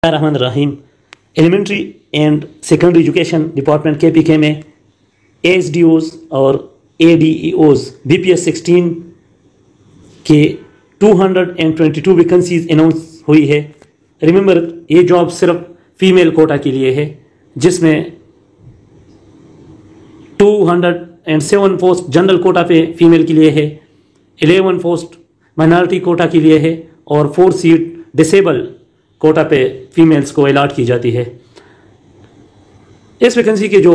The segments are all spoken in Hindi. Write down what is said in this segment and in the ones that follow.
Rahman Rahim. Elementary and secondary education department KPK में ASDOs और ADEOs BPS 16 के 222 वैकेंसीज अनाउंस हुई है। रिमेंबर, ये जॉब सिर्फ फीमेल कोटा के लिए है, जिसमें 207 पोस्ट जनरल कोटा पे फीमेल के लिए है, 11 पोस्ट माइनॉरिटी कोटा के लिए है और 4 सीट डिसेबल कोटा पे फीमेल्स को अलॉट की जाती है। इस वैकेंसी के जो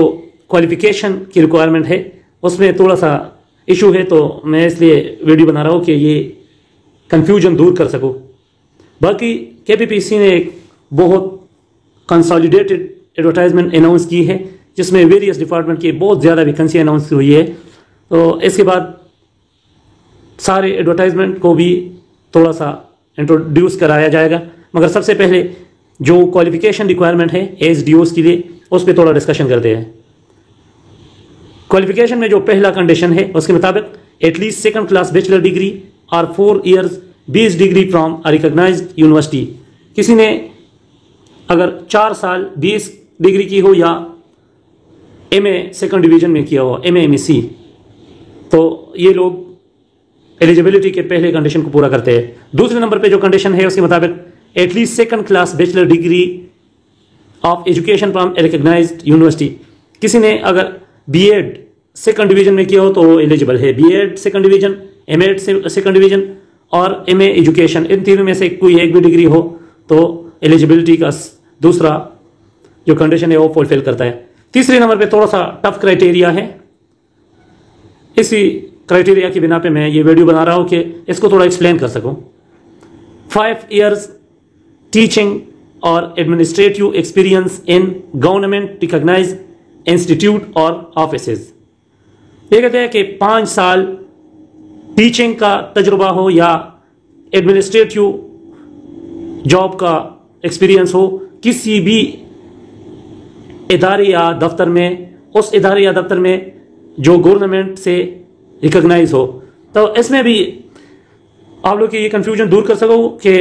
क्वालिफिकेशन की रिक्वायरमेंट है उसमें थोड़ा सा इशू है, तो मैं इसलिए वीडियो बना रहा हूँ कि ये कंफ्यूजन दूर कर सकूँ। बाकी KPPSC ने एक बहुत कंसोलिडेटेड एडवर्टाइजमेंट अनाउंस की है, जिसमें वेरियस डिपार्टमेंट की बहुत ज़्यादा वैकेंसी अनाउंस हुई है। तो इसके बाद सारे एडवर्टाइजमेंट को भी थोड़ा सा इंट्रोड्यूस कराया जाएगा, मगर सबसे पहले जो क्वालिफिकेशन रिक्वायरमेंट है ASDOs के लिए उस पर थोड़ा डिस्कशन करते हैं। क्वालिफिकेशन में जो पहला कंडीशन है उसके मुताबिक at least second class bachelor degree और 4 years base degree from a recognised university. किसी ने अगर 4 साल बेस डिग्री की हो या MA सेकंड डिवीजन में किया हो, MA MSc, तो ये लोग एलिजिबिलिटी के पहले कंडीशन को पूरा करते हैं। दूसरे नंबर पे जो कंडीशन है उसके मुताबिक at least second class bachelor degree of education from recognised university. किसी ने अगर B.Ed सेकंड डिवीजन में किया हो तो एलिजिबल है। B.Ed second division, M.Ed second division और MA एजुकेशन, इन तीनों में से कोई एक भी डिग्री हो तो एलिजिबिलिटी का दूसरा जो कंडीशन है वो फुलफिल करता है। तीसरे नंबर पे थोड़ा सा टफ क्राइटेरिया है। इसी क्राइटेरिया की बिना पे मैं ये वीडियो बना रहा हूँ कि इसको थोड़ा एक्सप्लेन कर सकूँ। 5 इयर्स टीचिंग और administrative experience in government recognised institute और ऑफिसेज। ये कहते हैं कि 5 साल टीचिंग का तजुर्बा हो या एडमिनिस्ट्रेटिव जॉब का एक्सपीरियंस हो किसी भी इदारे या दफ्तर में, उस इदारे या दफ्तर में जो गवर्नमेंट से रिकॉग्नाइज हो। तो इसमें भी आप लोग की ये कंफ्यूजन दूर कर सको कि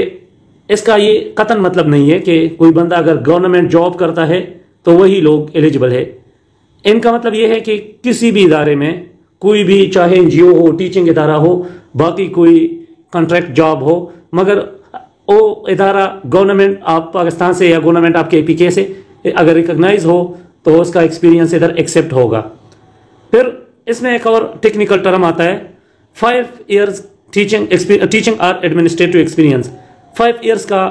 इसका ये कतन मतलब नहीं है कि कोई बंदा अगर गवर्नमेंट जॉब करता है तो वही लोग एलिजिबल है। इनका मतलब ये है कि किसी भी इदारे में, कोई भी, चाहे NGO हो, टीचिंग इदारा हो, बाकी कोई कॉन्ट्रैक्ट जॉब हो, मगर वो इदारा गवर्नमेंट आप पाकिस्तान से या गवर्नमेंट आपके APK से अगर रिकॉग्नाइज हो तो उसका एक्सपीरियंस इधर एक्सेप्ट होगा। फिर इसमें एक और टेक्निकल टर्म आता है 5 इयर्स टीचिंग और एडमिनिस्ट्रेटिव एक्सपीरियंस। 5 इयर्स का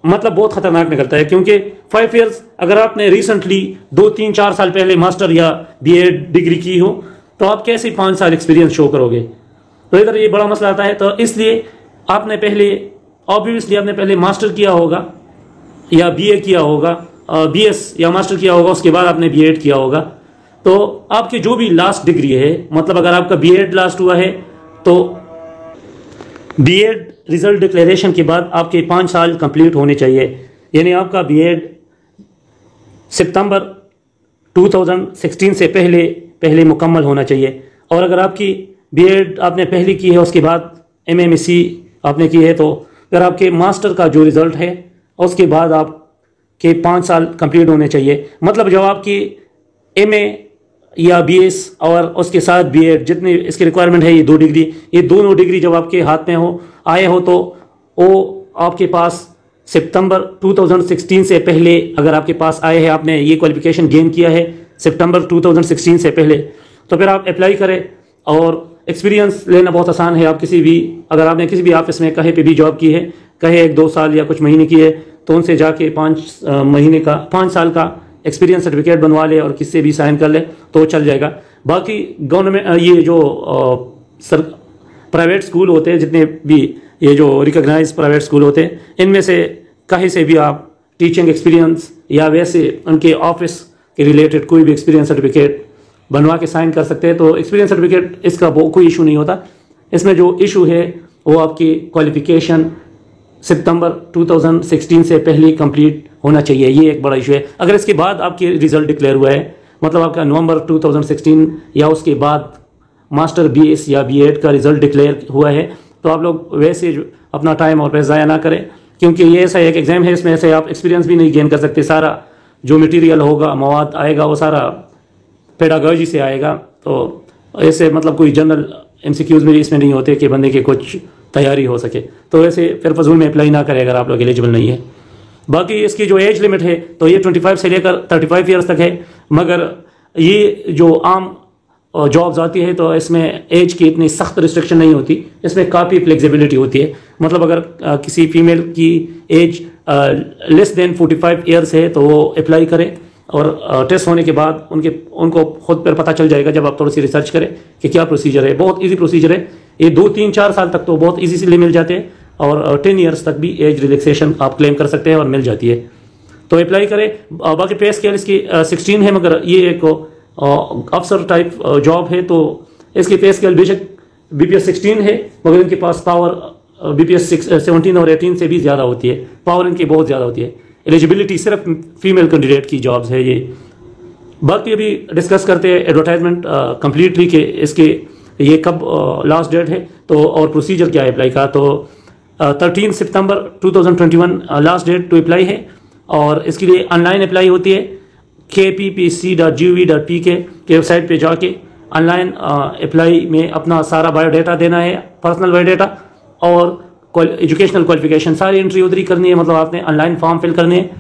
मतलब बहुत खतरनाक निकलता है, क्योंकि 5 इयर्स अगर आपने रिसेंटली 2-3-4 साल पहले मास्टर या B.Ed डिग्री की हो तो आप कैसे 5 साल एक्सपीरियंस शो करोगे? तो इधर ये बड़ा मसला आता है। तो इसलिए आपने पहले मास्टर किया होगा या BA किया होगा, BS या मास्टर किया होगा, उसके बाद आपने B.Ed किया होगा। तो आपकी जो भी लास्ट डिग्री है, मतलब अगर आपका B.Ed लास्ट हुआ है तो B.Ed रिजल्ट डिक्लेरेशन के बाद आपके 5 साल कंप्लीट होने चाहिए। यानी आपका B.Ed सितंबर 2016 से पहले मुकम्मल होना चाहिए। और अगर आपकी B.Ed आपने पहले की है, उसके बाद MA MSc आपने की है, तो अगर आपके मास्टर का जो रिज़ल्ट है उसके बाद आपके 5 साल कंप्लीट होने चाहिए। मतलब जब आपकी MA या BS और उसके साथ B.Ed जितनी इसकी रिक्वायरमेंट है, ये दोनों डिग्री जब आपके हाथ में आए हो तो वो आपके पास सितंबर 2016 से पहले अगर आपके पास आए हैं, आपने ये क्वालिफिकेशन गेन किया है सितंबर 2016 से पहले, तो फिर आप अप्लाई करें। और एक्सपीरियंस लेना बहुत आसान है। आप अगर आपने किसी भी ऑफिस में कहीं पे भी जॉब की है, कहे 1-2 साल या कुछ महीने की है, तो उनसे जाके 5 साल का एक्सपीरियंस सर्टिफिकेट बनवा ले और किससे भी साइन कर ले तो चल जाएगा। बाकी गवर्नमेंट ये जो प्राइवेट स्कूल होते हैं, जितने भी ये जो रिकॉग्नाइज प्राइवेट स्कूल होते हैं, इनमें से कहीं से भी आप टीचिंग एक्सपीरियंस या वैसे उनके ऑफिस के रिलेटेड कोई भी एक्सपीरियंस सर्टिफिकेट बनवा के साइन कर सकते हैं। तो एक्सपीरियंस सर्टिफिकेट इसका कोई इशू नहीं होता। इसमें जो इशू है वो आपकी क्वालिफिकेशन सितंबर 2016 से पहले कंप्लीट होना चाहिए। ये एक बड़ा इशू है। अगर इसके बाद आपके रिजल्ट डिक्लेयर हुआ है, मतलब आपका नवंबर 2016 या उसके बाद मास्टर BS या B.Ed का रिजल्ट डिक्लेयर हुआ है, तो आप लोग वैसे अपना टाइम और पैसा ज़ाया ना करें क्योंकि ये ऐसा एक एग्ज़ाम है, इसमें ऐसे आप एक्सपीरियंस भी नहीं गेन कर सकते। सारा जो मटेरियल होगा, मवाद आएगा, वो सारा पेडागॉजी से आएगा। तो ऐसे मतलब कोई जनरल MCQs में इसमें नहीं होते कि बंदे के कुछ तैयारी हो सके। तो ऐसे फिर फजूल में अप्लाई ना करें अगर आप लोग एलिजिबल नहीं है। बाकी इसकी जो एज लिमिट है तो ये 25 से लेकर 35 ईयर्स तक है, मगर ये जो आम जॉब्स आती है तो इसमें एज की इतनी सख्त रिस्ट्रिक्शन नहीं होती, इसमें काफ़ी फ्लेक्सिबिलिटी होती है। मतलब अगर किसी फीमेल की एज लेस देन 45 ईयर्स है तो वो अप्लाई करे, और टेस्ट होने के बाद उनको खुद पर पता चल जाएगा जब आप थोड़ी सी रिसर्च करें कि क्या प्रोसीजर है। बहुत इजी प्रोसीजर है, ये 2, 3, 4 साल तक तो बहुत इजी से मिल जाते हैं, और 10 ईयर्स तक भी एज रिलैक्सेशन आप क्लेम कर सकते हैं और मिल जाती है। तो अप्लाई करें। बाकी पे स्केल इसकी 16 है, मगर ये एक अफसर टाइप जॉब है, तो इसकी पे स्केल बेशक BPS 16 है, मगर इनके पास पावर BPS 17 और 18 से भी ज़्यादा होती है। पावर इनकी बहुत ज़्यादा होती है। एलिजिबिलिटी सिर्फ फीमेल कैंडिडेट की जॉब्स है ये। बाकी अभी डिस्कस करते हैं एडवर्टाइजमेंट कंप्लीटली कि इसके ये कब लास्ट डेट है तो और प्रोसीजर क्या है अप्लाई का। तो 13 सितंबर 2021 लास्ट डेट टू अप्लाई है, और इसके लिए ऑनलाइन अप्लाई होती है। kppc.gov.pk के वेबसाइट पे जाके ऑनलाइन अप्लाई में अपना सारा बायोडाटा देना है, पर्सनल बायोडाटा और एजुकेशनल क्वालिफिकेशन सारी एंट्री उधरी करनी है। मतलब आपने ऑनलाइन फॉर्म फिल करने हैं,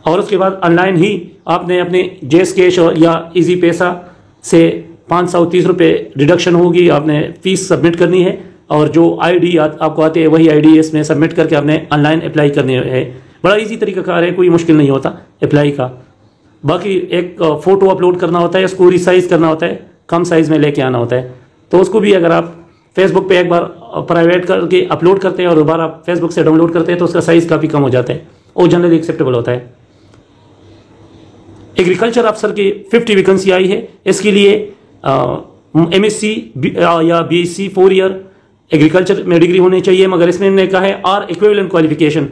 और उसके बाद ऑनलाइन ही आपने अपने जेस कैश या इजी पैसा से 530 रुपये डिडक्शन होगी, आपने फीस सबमिट करनी है, और जो ID आपको आते हैं वही ID इसमें सबमिट करके आपने ऑनलाइन अप्लाई करनी है। बड़ा इजी तरीकाकार है, कोई मुश्किल नहीं होता अप्लाई का। बाकी एक फ़ोटो अपलोड करना होता है, उसको रिसाइज करना होता है, कम साइज़ में लेके आना होता है। तो उसको भी अगर आप फेसबुक पे एक बार प्राइवेट करके अपलोड करते हैं और दोबारा फेसबुक से डाउनलोड करते हैं तो उसका साइज़ काफ़ी कम हो जाता है, वो जनरली एक्सेप्टेबल होता है। एग्रीकल्चर अफसर की 50 वैकेंसी आई है। इसके लिए MSc या BSc 4 ईयर एग्रीकल्चर में डिग्री होनी चाहिए, मगर इसमें इन्होंने कहा है आर इक्विवेलेंट क्वालिफिकेशन।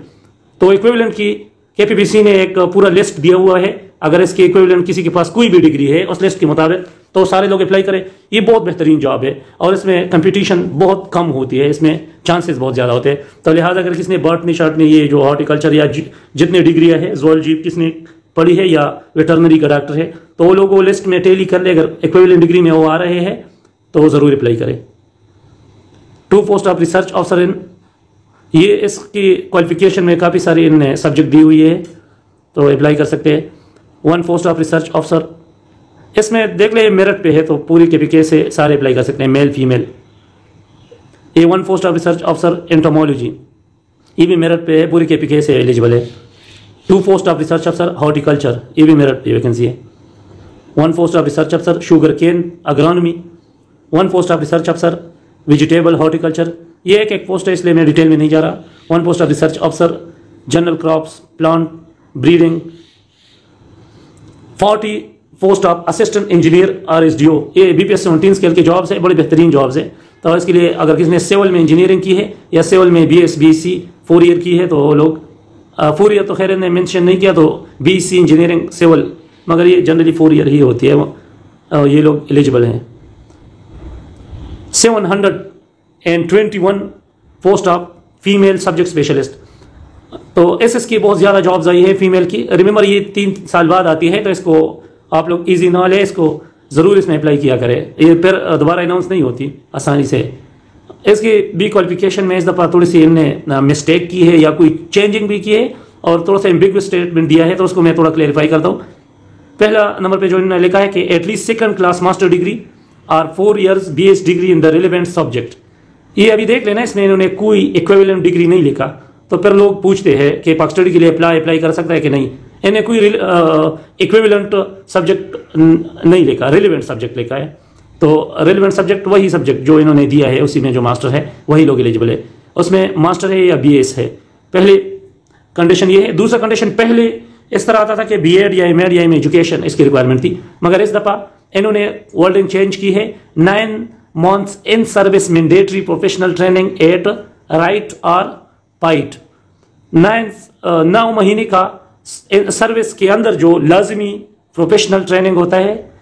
तो इक्विवेलेंट की KPPC ने एक पूरा लिस्ट दिया हुआ है। अगर इसके इक्विवेलेंट किसी के पास कोई भी डिग्री है उस लिस्ट के मुताबिक तो सारे लोग अप्लाई करें। ये बहुत बेहतरीन जॉब है, और इसमें कंपटीशन बहुत कम होती है, इसमें चांसेस बहुत ज़्यादा होते हैं। तो लिहाजा अगर किसी ने बॉटनी शार्टनी ये जो हॉर्टिकल्चर या जितने डिग्रियाँ है, ज़ूलॉजी किसने पढ़ी है या वेटरनरी का डॉक्टर है, तो वो लोग वो लिस्ट में टैली कर ले। अगर इक्विवेलेंट डिग्री में वो आ रहे हैं तो ज़रूर अप्लाई करें। 2 post of research officer in, ये इसकी क्वालिफिकेशन में काफ़ी सारी इनने सब्जेक्ट दी हुई है, तो अप्लाई कर सकते हैं। 1 पोस्ट ऑफ रिसर्च ऑफिसर, इसमें देख ले मेरिट पे है तो पूरी KPK से सारे अप्लाई कर सकते हैं, मेल फीमेल। ये 1 post of research officer entomology, ये भी मेरिट पे है, पूरी KPK से एलिजिबल है। 2 post of research officer horticulture, ये भी मेरिट पे वैकेंसी है। 1 post of research officer sugarcane agronomy. 1 post of research officer vegetable horticulture, ये एक पोस्ट है इसलिए मैं डिटेल में नहीं जा रहा। 1 post of research officer general crops plant breeding. 40 post of assistant engineer RSDO, ये BPS 17 स्केल के जॉब्स है, बड़ी बेहतरीन जॉब्स है। तो इसके लिए अगर किसी ने सिविल में इंजीनियरिंग की है या सिविल में BSc 4 ईयर की है तो वो लोग 4 ईयर तो खैर ने मेंशन नहीं किया, तो BSc इंजीनियरिंग सिविल, मगर ये जनरली 4 ईयर ही होती है, ये लोग एलिजिबल हैं। 721 post of female subject specialist, तो SS की बहुत ज़्यादा जॉब्स आई है फीमेल की। रिमेंबर ये 3 साल बाद आती है, तो इसको आप लोग इजी ना ले, इसको ज़रूर इसमें अप्लाई किया करें, ये फिर दोबारा अनाउंस नहीं होती आसानी से। इसकी भी क्वालिफिकेशन में इस दफ़ा थोड़ी सी इनने मिस्टेक की है या कोई चेंजिंग भी की है, और थोड़ा सा एम्बिगुअस स्टेटमेंट दिया है, तो उसको मैं थोड़ा क्लेरिफाई करता हूँ। पहला नंबर पे जो इन्होंने लिखा है कि at least 2nd class master degree और 4 years BS degree in the relevant subject. ये अभी देख लेना, इसमें इन्होंने कोई इक्विवेलेंट डिग्री नहीं लिखा, तो फिर लोग पूछते हैं कि पाक स्टडी के लिए अप्लाई कर सकता है कि नहीं। इन्हें कोई इक्विवेलेंट सब्जेक्ट नहीं लिखा, रिलेवेंट सब्जेक्ट लिखा है। तो रिलेवेंट सब्जेक्ट वही सब्जेक्ट जो इन्होंने दिया है, उसी में जो मास्टर है वही लोग एलिजिबल है। उसमें मास्टर है या BS है, पहले कंडीशन ये है। दूसरा कंडीशन, पहले इस तरह आता था कि B.Ed या M.Ed या M एजुकेशन इसकी रिक्वायरमेंट थी, मगर इस दफ़ा इन्होंने वर्डिंग चेंज की है। 9 months in service mandatory professional training at right और पाइट। 9 महीने का सर्विस के अंदर जो लाजमी प्रोफेशनल ट्रेनिंग होता है,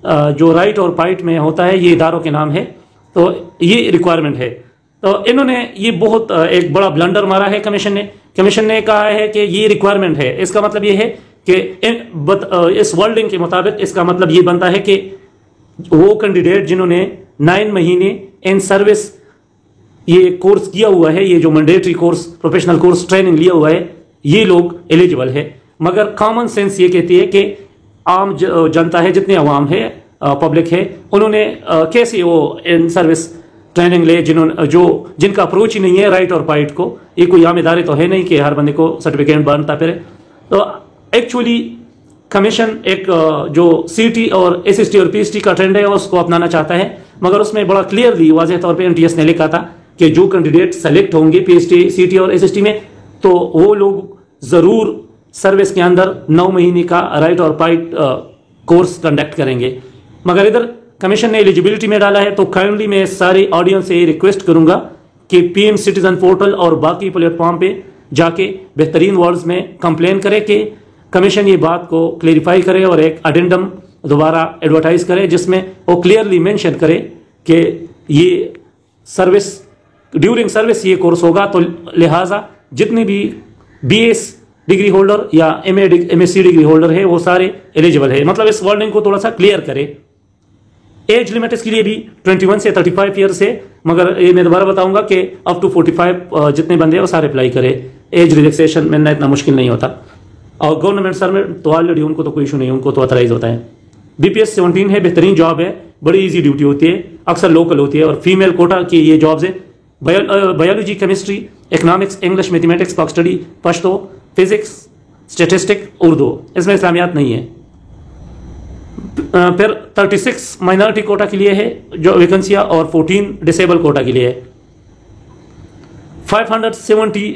जो राइट और पाइट में होता है, ये इदारों के नाम है, तो ये रिक्वायरमेंट है। तो इन्होंने ये बहुत एक बड़ा ब्लंडर मारा है कमीशन ने, कमीशन ने कहा है कि ये रिक्वायरमेंट है। इसका मतलब ये है कि इस वर्डिंग के मुताबिक इसका मतलब ये बनता है कि वो कैंडिडेट जिन्होंने 9 महीने इन सर्विस ये कोर्स किया हुआ है, ये जो mandatory course professional course training लिया हुआ है, ये लोग एलिजिबल है। मगर कॉमन सेंस ये कहती है कि आम जनता है, जितने अवाम है, पब्लिक है, उन्होंने कैसे वो इन सर्विस ट्रेनिंग ले जिनका अप्रोच ही नहीं है राइट और पाइट को। ये कोई आम इदारे तो है नहीं कि हर बंदे को सर्टिफिकेट बनता फिर। तो एक्चुअली कमीशन एक जो सीटी और एसएसटी और पीएसटी का ट्रेंड है उसको अपनाना चाहता है, मगर उसमें बड़ा क्लियरली वाज़ेह तौर पे एनटीएस ने लिखा था कि जो कैंडिडेट सेलेक्ट होंगे पीएसटी, सीटी और एसएसटी में, तो वो लोग ज़रूर सर्विस के अंदर 9 महीने का राइट और पाइट कोर्स कंडक्ट करेंगे। मगर इधर कमीशन ने एलिजिबिलिटी में डाला है, तो काइंडली मैं सारे ऑडियंस से रिक्वेस्ट करूंगा कि पीएम सिटीजन पोर्टल और बाकी प्लेटफॉर्म पे जाके बेहतरीन वर्ड्स में कंप्लेन करे कि कमीशन ये बात को क्लेरिफाई करे और एक अडेंडम दोबारा एडवर्टाइज करे जिसमें वो क्लियरली मेंशन करे कि ये सर्विस ड्यूरिंग सर्विस ये कोर्स होगा। तो लिहाजा जितने भी बीएस डिग्री होल्डर या एमएससी डिग्री होल्डर है वो सारे एलिजिबल है। मतलब इस वर्डिंग को थोड़ा सा क्लियर करे। एज लिमिट इसके लिए भी 21 से 35 ईयर्स है, मगर ये मैं दोबारा बताऊंगा कि अप टू 45 जितने बंदे हैं वो सारे अप्लाई करे। एज रिलैक्सेशन मिलना इतना मुश्किल नहीं होता। और गवर्नमेंट सर्वेंट तो ऑलरेडी उनको तो कोई इशू नहीं, उनको तो ऑथराइज होता है। बीपीएस 17 है, बेहतरीन जॉब है, बड़ी इजी ड्यूटी होती है, अक्सर लोकल होती है और फीमेल कोटा की ये जॉब्स है। Biology, chemistry, economics, English, mathematics, pock study, Pashto, physics, statistic, Urdu, इसमें इस्लामियात नहीं है। फिर 36 माइनॉरिटी कोटा के लिए है जो वैकेंसियां और 14 डिसेबल कोटा के लिए है। 570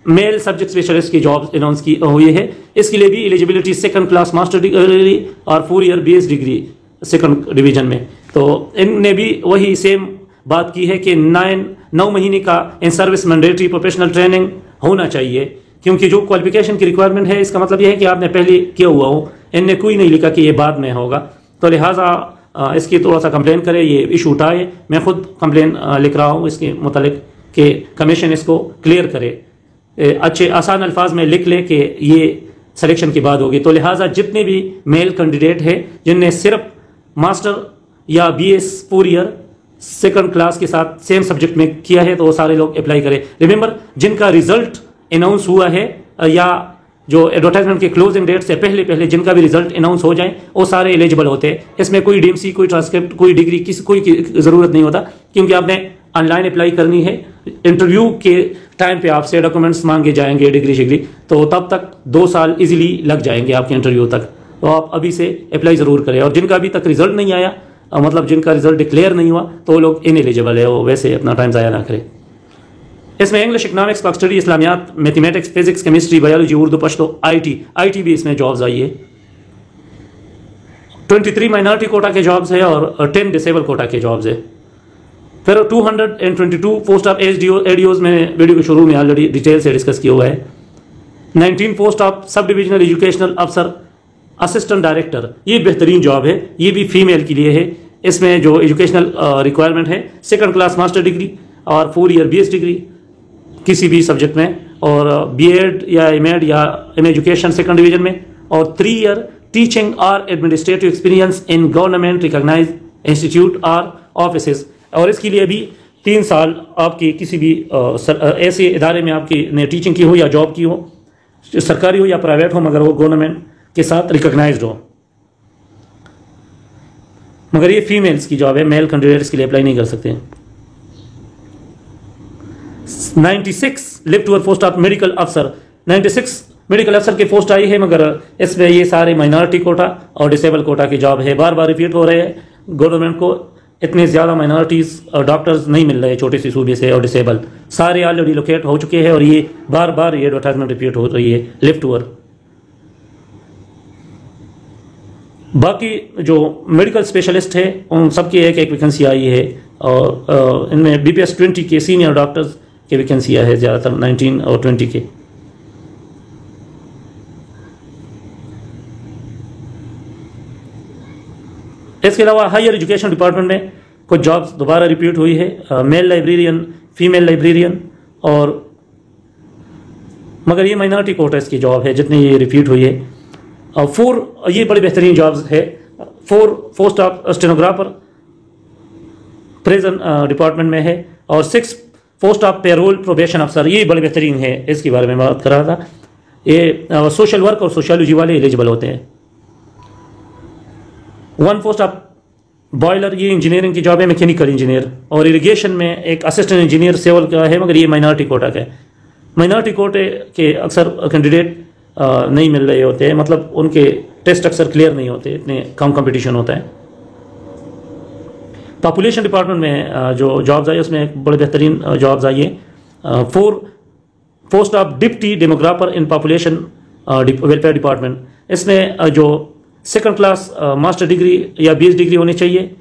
मेल सब्जेक्ट स्पेशलिस्ट की जॉब अनाउंस की हुई है। इसके लिए भी eligibility 2nd class master degree और 4 year BS degree 2nd division में। तो इनने भी वही सेम बात की है कि 9 महीने का in service mandatory professional training होना चाहिए, क्योंकि जो क्वालिफिकेशन की रिक्वायरमेंट है इसका मतलब यह है कि आपने पहले किया हुआ हो। इनने कोई नहीं लिखा कि ये बाद में होगा। तो लिहाजा इसकी थोड़ा सा कंप्लेन करे, ये इशू उठाए। मैं खुद कंप्लेन लिख रहा हूँ इसके मुतालिक कि कमीशन इसको क्लियर करे, अच्छे आसान अल्फाज में लिख ले कि ये सिलेक्शन के बाद होगी। तो लिहाजा जितने भी मेल कैंडिडेट है जिनने सिर्फ मास्टर या बीएस 4 ईयर 2nd क्लास के साथ सेम सब्जेक्ट में किया है तो वो सारे लोग अप्लाई करें। रिमेंबर, जिनका रिजल्ट अनाउंस हुआ है या जो एडवर्टाइजमेंट के क्लोजिंग डेट से पहले जिनका भी रिजल्ट अनाउंस हो जाए वो सारे एलिजिबल होते हैं। इसमें कोई डीएमसी, कोई ट्रांसक्रिप्ट, कोई डिग्री, कोई ज़रूरत नहीं होता, क्योंकि आपने ऑनलाइन अप्लाई करनी है। इंटरव्यू के टाइम पे आपसे डॉक्यूमेंट्स मांगे जाएंगे, डिग्री, तो तब तक 2 साल इजीली लग जाएंगे आपके इंटरव्यू तक। तो आप अभी से अप्लाई ज़रूर करें। और जिनका अभी तक रिजल्ट नहीं आया, मतलब जिनका रिजल्ट डिक्लेयर नहीं हुआ, तो वो लोग इनएलिजिबल है, वो वैसे अपना टाइम ज़ाया ना करें। इसमें इंग्लिश, इकोनॉमिक्स, पॉक स्टडी, इस्लामियात, mathematics, physics, chemistry, biology, Urdu, Pashto, IT भी इसमें जॉब्स आई है। 23 माइनॉरिटी कोटा के जॉब्स है और 10 डिसेबल कोटा के जॉब्स है। फिर 222 पोस्ट ऑफ एडीओज में वीडियो के शुरू में ऑलरेडी डिटेल से डिस्कस किया हुआ है। 19 post of sub divisional educational अफसर असिस्टेंट डायरेक्टर, ये बेहतरीन जॉब है, ये भी फीमेल के लिए है। इसमें जो एजुकेशनल रिक्वायरमेंट है 2nd क्लास मास्टर डिग्री और 4 ईयर बीएस डिग्री किसी भी सब्जेक्ट में, और बीएड या एमएड या एम एजुकेशन 2nd डिवीजन में, और 3 ईयर टीचिंग और administrative experience in government recognised institute और ऑफिसेज। और इसके लिए भी 3 साल आपकी किसी भी ऐसे इदारे में आपकी ने टीचिंग की हो या जॉब की हो, सरकारी हो या प्राइवेट हो, मगर वो गवर्नमेंट के साथ रिकॉग्नाइज्ड हो। मगर ये फीमेल्स की जॉब है, मेल कैंडिडेट्स के लिए अप्लाई नहीं कर सकते। 96 lift tour post of medical अफसर, 96 मेडिकल अफसर की पोस्ट आई है, मगर इसमें ये सारे माइनॉरिटी कोटा और डिसेबल कोटा की जॉब है। बार बार रिपीट हो रहे हैं, गवर्नमेंट को इतने ज़्यादा माइनॉरिटीज़ और डॉक्टर्स नहीं मिल रहे छोटे सी सूबे से, और डिसेबल सारे ऑलरेडी लोकेट हो चुके हैं, और ये बार बार ये एडवर्टाइजमेंट रिपीट हो रही है। लिफ्ट टूअर, बाकी जो मेडिकल स्पेशलिस्ट है उन सबकी एक वैकेंसी आई है, और इनमें बीपीएस 20 के सीनियर डॉक्टर्स की वैकेंसियाँ है ज़्यादातर, 19 और 20 के। इसके अलावा हायर एजुकेशन डिपार्टमेंट में कुछ जॉब्स दोबारा रिपीट हुई है। मेल लाइब्रेरियन, फीमेल लाइब्रेरियन और मगर ये माइनॉरिटी कोटास की जॉब है जितनी ये रिपीट हुई है। और 4 ये बड़ी बेहतरीन जॉब्स है। 4 post of stenographer present department में है, और 6 पोस्ट ऑफ पेरोल प्रोबेशन अफसर, ये बड़े बेहतरीन है, इसके बारे में बात कर रहा था। ये सोशल वर्क और सोशियोलॉजी वाले एलिजिबल होते हैं। 1 पोस्ट ऑफ बॉयलर, ये इंजीनियरिंग की जॉब है, मैकेनिकल इंजीनियर। और इरिगेशन में एक असिस्टेंट इंजीनियर सिविल का है, मगर ये माइनॉरिटी कोटा का है। माइनॉरिटी कोटे के अक्सर कैंडिडेट नहीं मिल रहे होते हैं, मतलब उनके टेस्ट अक्सर क्लियर नहीं होते, इतने कम कंपटीशन होता है। पॉपुलेशन डिपार्टमेंट में जो जॉब्स आई उसमें एक बड़े बेहतरीन जॉब्स आई है। 4 post of deputy demographer in population welfare department, इसमें जो 2nd क्लास मास्टर डिग्री या 20 डिग्री होनी चाहिए।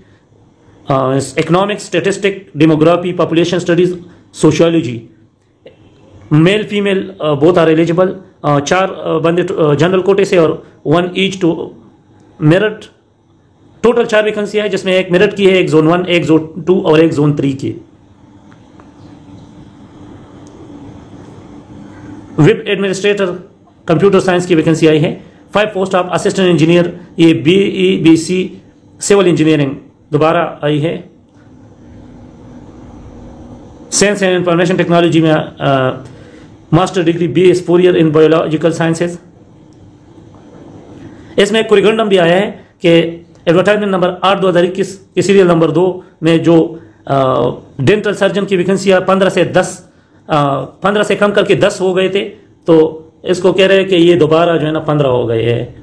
Economics, statistic, demography, population studies, sociology, male female both are eligible. 4 बंदे जनरल कोटे से और 1 each to merit. Total 4 vacancy है, जिसमें एक मेरिट की है, एक जोन 1, एक जोन 2 और एक जोन 3 की। वेब एडमिनिस्ट्रेटर कंप्यूटर साइंस की वैकेंसी आई है। 5 पोस्ट ऑफ असिस्टेंट इंजीनियर, ये BE/BC सिविल इंजीनियरिंग दोबारा आई है। साइंस एंड इंफॉर्मेशन टेक्नोलॉजी में master degree BS 4 year in biological sciences. इसमें एक कुरिकुलम भी आया है कि एडवर्टाइजमेंट नंबर 8/2021 के सीरियल नंबर 2 में जो डेंटल सर्जन की वैकेंसियाँ 15 से कम करके 10 हो गए थे, तो इसको कह रहे हैं कि ये दोबारा जो है ना 15 हो गए हैं।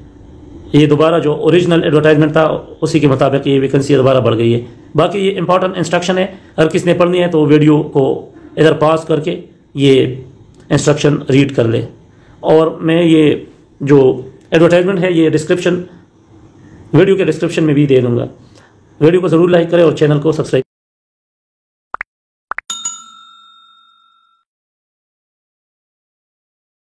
ये दोबारा जो ओरिजिनल एडवर्टाइजमेंट था उसी के मुताबिक ये वैकेंसी दोबारा बढ़ गई है। बाकी ये इंपॉर्टेंट इंस्ट्रक्शन है, अगर किसने पढ़नी है तो वीडियो को इधर पॉज करके ये इंस्ट्रक्शन रीड कर ले। और मैं ये जो एडवर्टाइजमेंट है ये डिस्क्रिप्शन, वीडियो के डिस्क्रिप्शन में भी दे दूंगा। वीडियो को ज़रूर लाइक करें और चैनल को सब्सक्राइब